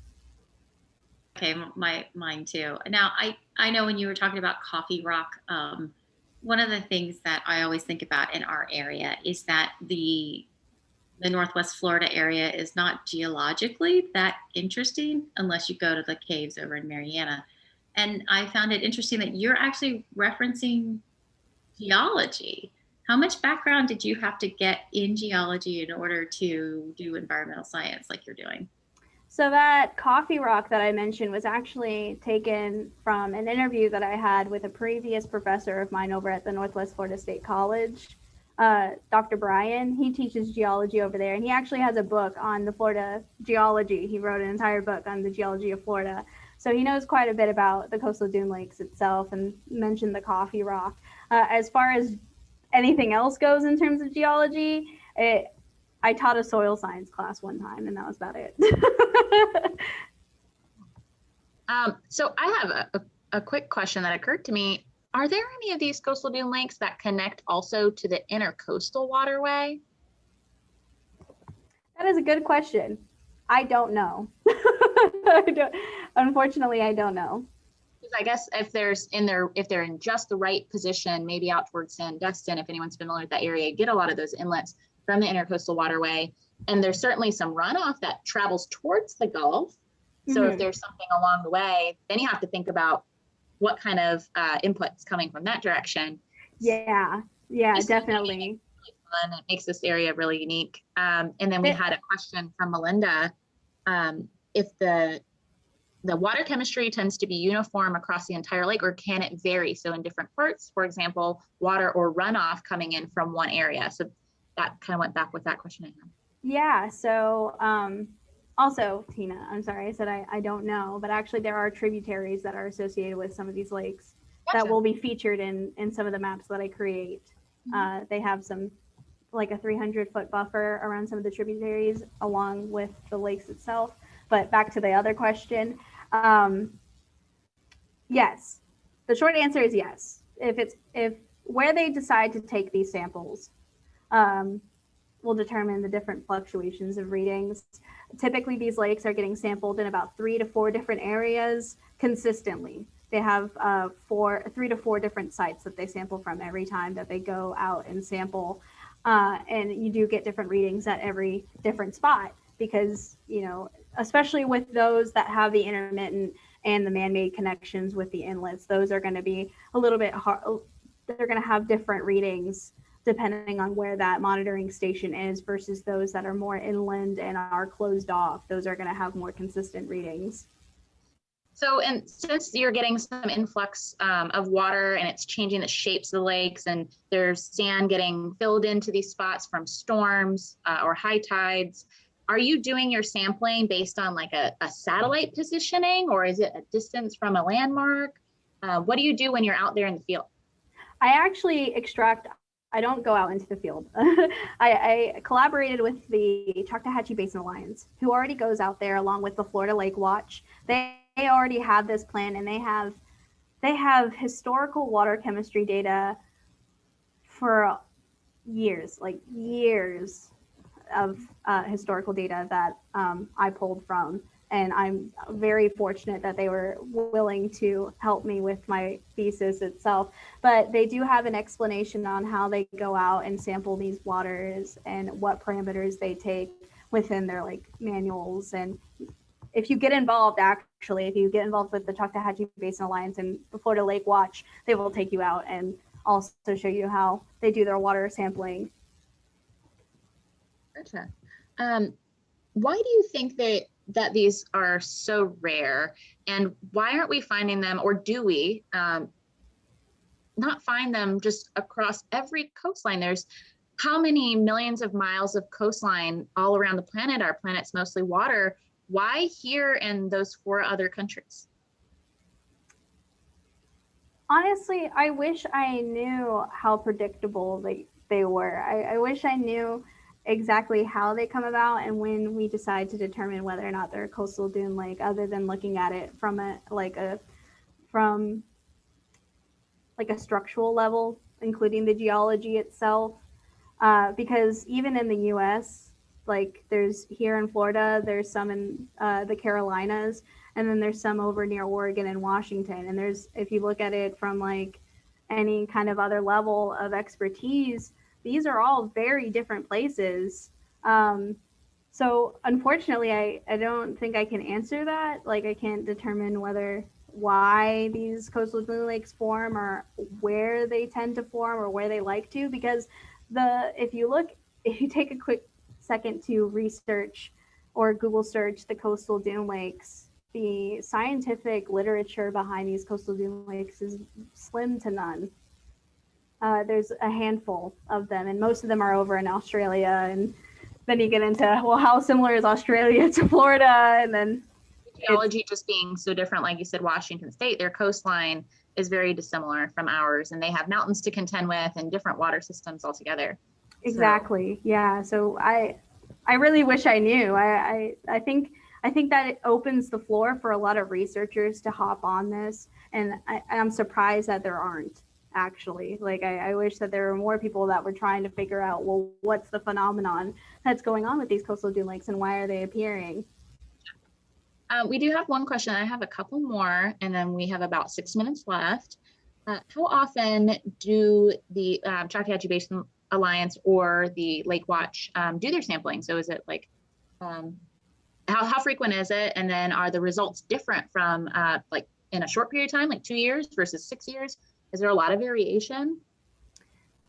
Okay, mine too. Now I know when you were talking about Coffee Rock, one of the things that I always think about in our area is that the Northwest Florida area is not geologically that interesting unless you go to the caves over in Mariana. And I found it interesting that you're actually referencing geology. How much background did you have to get in geology in order to do environmental science like you're doing? So that Coffee Rock that I mentioned was actually taken from an interview that I had with a previous professor of mine over at the Northwest Florida State College, Dr. Brian. He teaches geology over there, and he actually has a book on the Florida geology. He wrote an entire book on the geology of Florida. So he knows quite a bit about the coastal dune lakes itself and mentioned the Coffee Rock. As far as anything else goes in terms of geology, I taught a soil science class one time and that was about it. So I have a quick question that occurred to me. Are there any of these coastal dune lakes that connect also to the intercoastal waterway? That is a good question. I don't know. Unfortunately, I don't know. I guess if they're in just the right position, maybe out towards Sandestin, if anyone's familiar with that area, you get a lot of those inlets from the intercoastal waterway. And there's certainly some runoff that travels towards the Gulf. So if there's something along the way, then you have to think about what kind of input's coming from that direction. Yeah, definitely. Really fun. It makes this area really unique. And then we had a question from Melinda. If the water chemistry tends to be uniform across the entire lake, or can it vary? So in different parts, for example, water or runoff coming in from one area. So that kind of went back with that question I had. Yeah, so also, Tina, I'm sorry, I said I don't know, but actually there are tributaries that are associated with some of these lakes that will be featured in some of the maps that I create. They have some, like a 300-foot buffer around some of the tributaries along with the lakes itself. But back to the other question, yes, the short answer is yes. If where they decide to take these samples will determine the different fluctuations of readings. Typically, these lakes are getting sampled in about 3 to 4 different areas consistently. They have 3 to 4 different sites that they sample from every time that they go out and sample. And you do get different readings at every different spot because, especially with those that have the intermittent and the man-made connections with the inlets, those are going to be a little bit hard. They're going to have different readings depending on where that monitoring station is versus those that are more inland and are closed off. Those are going to have more consistent readings. So, and since you're getting some influx of water and it's changing the shapes of the lakes, and there's sand getting filled into these spots from storms or high tides, are you doing your sampling based on like a satellite positioning, or is it a distance from a landmark? What do you do when you're out there in the field? I actually extract, I don't go out into the field. I collaborated with the Choctawhatchee Basin Alliance, who already goes out there along with the Florida Lake Watch. They already have this plan, and they have historical water chemistry data for years, like years of historical data that I pulled from. And I'm very fortunate that they were willing to help me with my thesis itself. But they do have an explanation on how they go out and sample these waters and what parameters they take within their like manuals. And if you get involved, actually, if you get involved with the Choctawhatchee Basin Alliance and the Florida Lake Watch, they will take you out and also show you how they do their water sampling. Gotcha. Why do you think that these are so rare, and why aren't we finding them, or do we not find them just across every coastline? There's how many millions of miles of coastline all around the planet? Our planet's mostly water. Why here and those 4 other countries? Honestly, I wish I knew how predictable they were. I wish I knew exactly how they come about and when we decide to determine whether or not they're a coastal dune lake, other than looking at it from a structural level, including the geology itself. Because even in the U.S., like there's here in Florida, there's some in the Carolinas, and then there's some over near Oregon and Washington. And there's, if you look at it from like any kind of other level of expertise, these are all very different places. So unfortunately, I don't think I can answer that. Like I can't determine why these coastal dune lakes form, or where they tend to form, or where they like to, because if you take a quick second to research or Google search the coastal dune lakes, the scientific literature behind these coastal dune lakes is slim to none. There's a handful of them, and most of them are over in Australia. And then you get into, well, how similar is Australia to Florida? And then geology just being so different, like you said, Washington State, their coastline is very dissimilar from ours, and they have mountains to contend with and different water systems altogether. Exactly. So. Yeah. So I really wish I knew. I think that it opens the floor for a lot of researchers to hop on this, and I'm surprised that there aren't. Actually, like I wish that there were more people that were trying to figure out, well, what's the phenomenon that's going on with these coastal dune lakes and why are they appearing? We do have one question. I have a couple more, and then we have about 6 minutes left. How often do the Choctawhatchee Basin Alliance or the Lake Watch do their sampling? So is it like, how frequent is it? And then are the results different from like in a short period of time, like 2 years versus 6 years? Is there a lot of variation?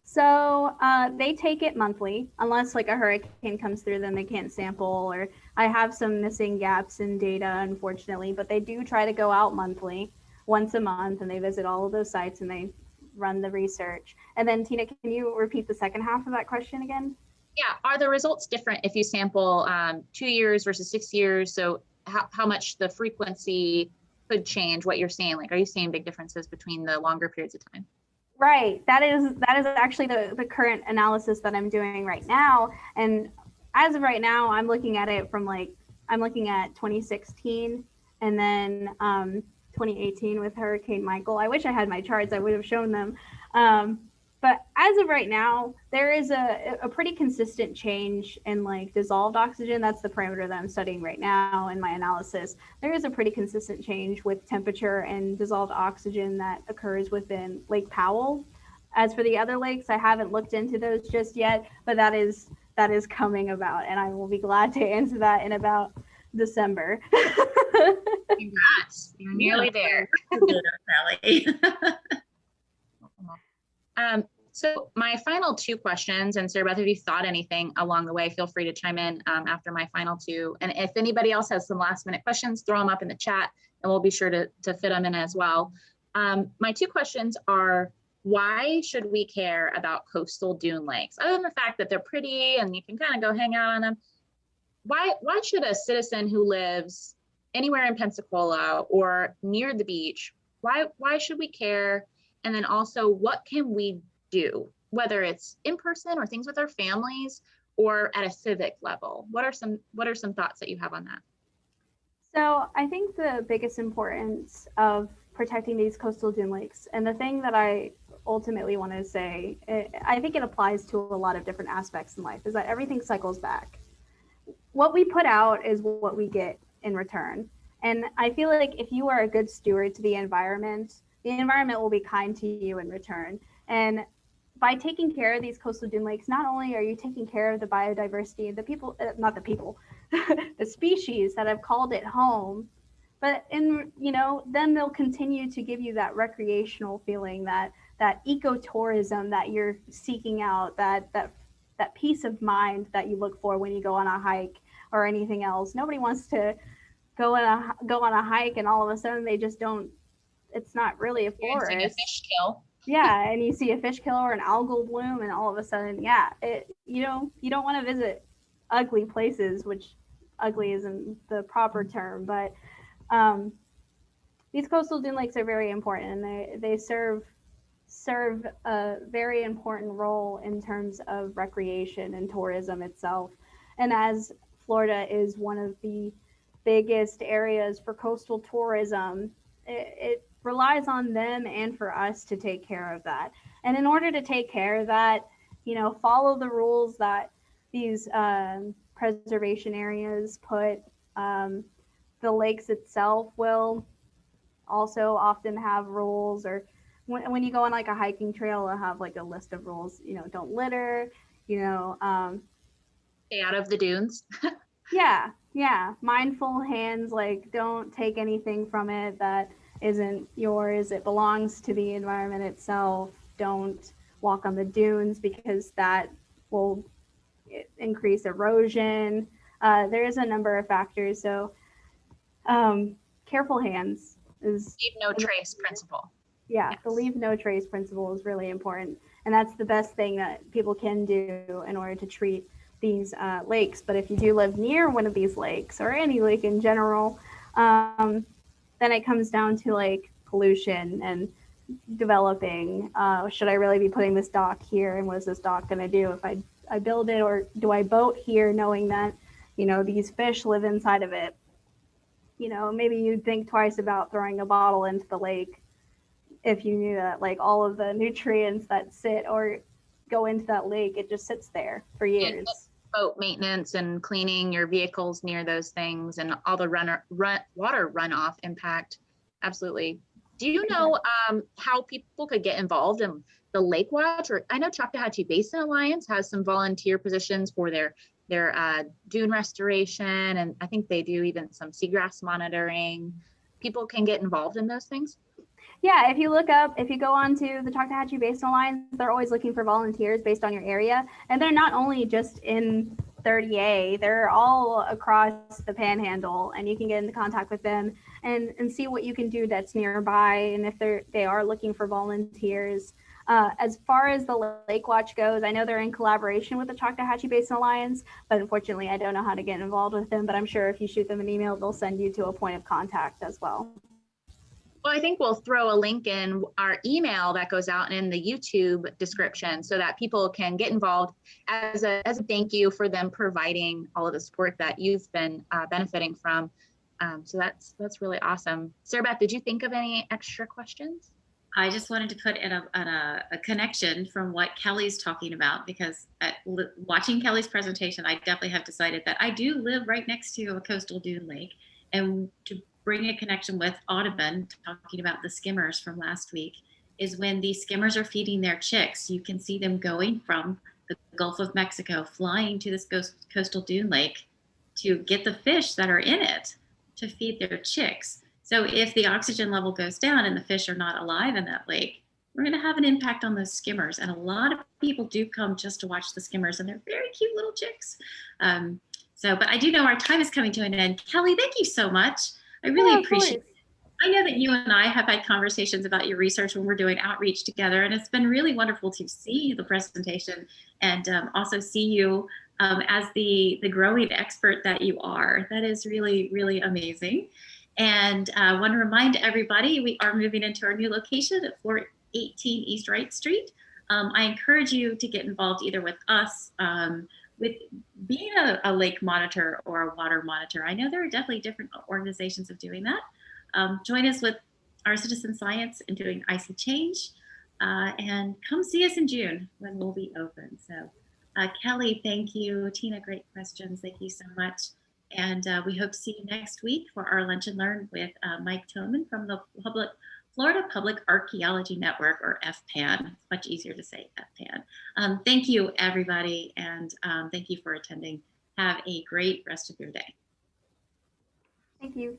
So they take it monthly, unless like a hurricane comes through, then they can't sample, or I have some missing gaps in data, unfortunately, but they do try to go out monthly, once a month, and they visit all of those sites and they run the research. And then Tina, can you repeat the second half of that question again? Yeah, are the results different if you sample 2 years versus 6 years? So how much the frequency could change what you're seeing? Like, are you seeing big differences between the longer periods of time? Right. That is actually the current analysis that I'm doing right now. And as of right now, I'm looking at it from I'm looking at 2016 and then 2018 with Hurricane Michael. I wish I had my charts. I would have shown them. But as of right now, there is a pretty consistent change in like dissolved oxygen. That's the parameter that I'm studying right now in my analysis. There is a pretty consistent change with temperature and dissolved oxygen that occurs within Lake Powell. As for the other lakes, I haven't looked into those just yet, but that is coming about, and I will be glad to answer that in about December. Congrats, you're nearly there. So my final two questions, and Sarah Beth, if you thought anything along the way, feel free to chime in after my final two. And if anybody else has some last minute questions, throw them up in the chat and we'll be sure to fit them in as well. My two questions are, why should we care about coastal dune lakes? Other than the fact that they're pretty and you can kind of go hang out on them, why should a citizen who lives anywhere in Pensacola or near the beach, why should we care? And then also, what can we do, whether it's in person or things with our families or at a civic level? What are some thoughts that you have on that? So I think the biggest importance of protecting these coastal dune lakes, and the thing that I ultimately want to say, I think it applies to a lot of different aspects in life, is that everything cycles back. What we put out is what we get in return. And I feel like if you are a good steward to the environment will be kind to you in return. And by taking care of these coastal dune lakes, not only are you taking care of the biodiversity, the people, not the people, the species that have called it home, but then they'll continue to give you that recreational feeling, that ecotourism that you're seeking out, that peace of mind that you look for when you go on a hike or anything else. Nobody wants to go on a hike and all of a sudden they just don't. It's not really a forest. A fish kill. Yeah, and you see a fish kill or an algal bloom, and all of a sudden, you don't want to visit ugly places, which ugly isn't the proper term, but these coastal dune lakes are very important, and they serve a very important role in terms of recreation and tourism itself. And as Florida is one of the biggest areas for coastal tourism, it relies on them and for us to take care of that. And in order to take care of that, follow the rules that these preservation areas put. The lakes itself will also often have rules, or when you go on like a hiking trail, they'll have like a list of rules, don't litter, Stay out of the dunes. yeah, mindful hands, like don't take anything from it that isn't yours. It belongs to the environment itself. Don't walk on the dunes because that will increase erosion. There is a number of factors. So careful hands is leave no trace principle. Yeah, yes. The leave no trace principle is really important. And that's the best thing that people can do in order to treat these lakes. But if you do live near one of these lakes or any lake in general, then it comes down to like pollution and developing. Should I really be putting this dock here? And what is this dock going to do if I build it? Or do I boat here knowing that, these fish live inside of it? Maybe you'd think twice about throwing a bottle into the lake if you knew that like all of the nutrients that sit or go into that lake, it just sits there for years. Boat maintenance and cleaning your vehicles near those things and all the water runoff impact. Absolutely. Do you know how people could get involved in the Lake Watch? Or I know Choctawhatchee Basin Alliance has some volunteer positions for their dune restoration, and I think they do even some seagrass monitoring. People can get involved in those things. Yeah, if you go on to the Choctawhatchee Basin Alliance, they're always looking for volunteers based on your area. And they're not only just in 30A, they're all across the Panhandle, and you can get into contact with them and see what you can do that's nearby, and if they are looking for volunteers. As far as the Lake Watch goes, I know they're in collaboration with the Choctawhatchee Basin Alliance, but unfortunately I don't know how to get involved with them, but I'm sure if you shoot them an email, they'll send you to a point of contact as well. Well, I think we'll throw a link in our email that goes out in the YouTube description so that people can get involved as a thank you for them providing all of the support that you've been benefiting from. So that's really awesome. Sarah Beth, did you think of any extra questions? I just wanted to put in a connection from what Kelly's talking about, because watching Kelly's presentation, I definitely have decided that I do live right next to a coastal dune lake, and to bring a connection with Audubon, talking about the skimmers from last week, is when these skimmers are feeding their chicks, you can see them going from the Gulf of Mexico, flying to this coastal dune lake to get the fish that are in it to feed their chicks. So if the oxygen level goes down and the fish are not alive in that lake, we're going to have an impact on those skimmers. And a lot of people do come just to watch the skimmers, and they're very cute little chicks. But I do know our time is coming to an end. Kelly, thank you so much. I really appreciate it. I know that you and I have had conversations about your research when we're doing outreach together, and it's been really wonderful to see the presentation and also see you as the growing expert that you are. That is really, really amazing. And I want to remind everybody, we are moving into our new location at 418 East Wright Street. I encourage you to get involved either with us, with being a lake monitor or a water monitor. I know there are definitely different organizations of doing that. Join us with our citizen science and doing icy change, and come see us in June when we'll be open. So Kelly, thank you. Tina, great questions. Thank you so much. And we hope to see you next week for our Lunch and Learn with Mike Thomin from the Florida Public Archaeology Network, or FPAN. It's much easier to say FPAN. Thank you, everybody, and thank you for attending. Have a great rest of your day. Thank you.